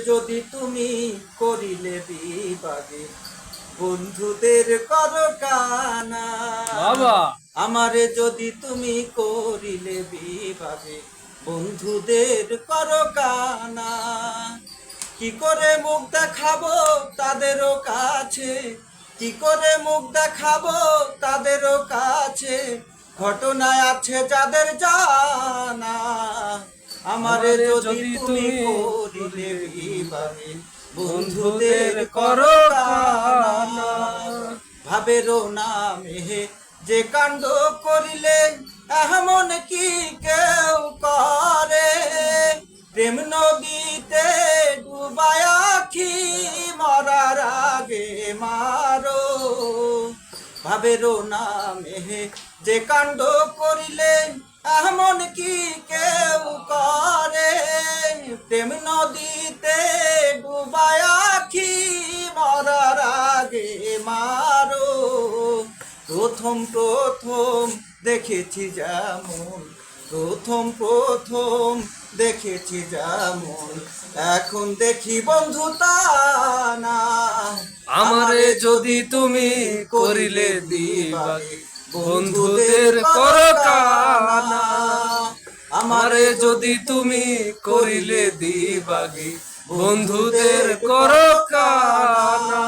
যদি তুমি করিলে বিবাদে বন্ধুদের করো কানা বাবা আমারে যদি তুমি করিলে বিবাদে বন্ধুদের করো কানা কি করে মুখ দেখাবো তাদেরও কাছে কি করে মুখ দেখাবো তাদেরও কাছে ঘটনায় আছে যাদের জানা আমারে যদি তুমি করিলে বিবাদে বন্ধুদের করো কানা ভাবেরও নামে যে কাণ্ড করিলে এমন কি কেউ করে প্রেম নদীতে ডুবায় আখি মরার আগে মারো ভাবেরও নামে যে কাণ্ড করিলে এমন কি কেউ করে প্রেম নদীতে ডুবায় আখি মরার আগে মারো প্রথম প্রথম দেখেছি যেমন প্রথম দেখেছি যেমন এখন দেখি বন্ধু তা না আমারে যদি তুমি করিলে বিবাদে বন্ধুদের করো কানা আমারে যদি তুমি করিলে বিবাদে বন্ধুদের করো কানা।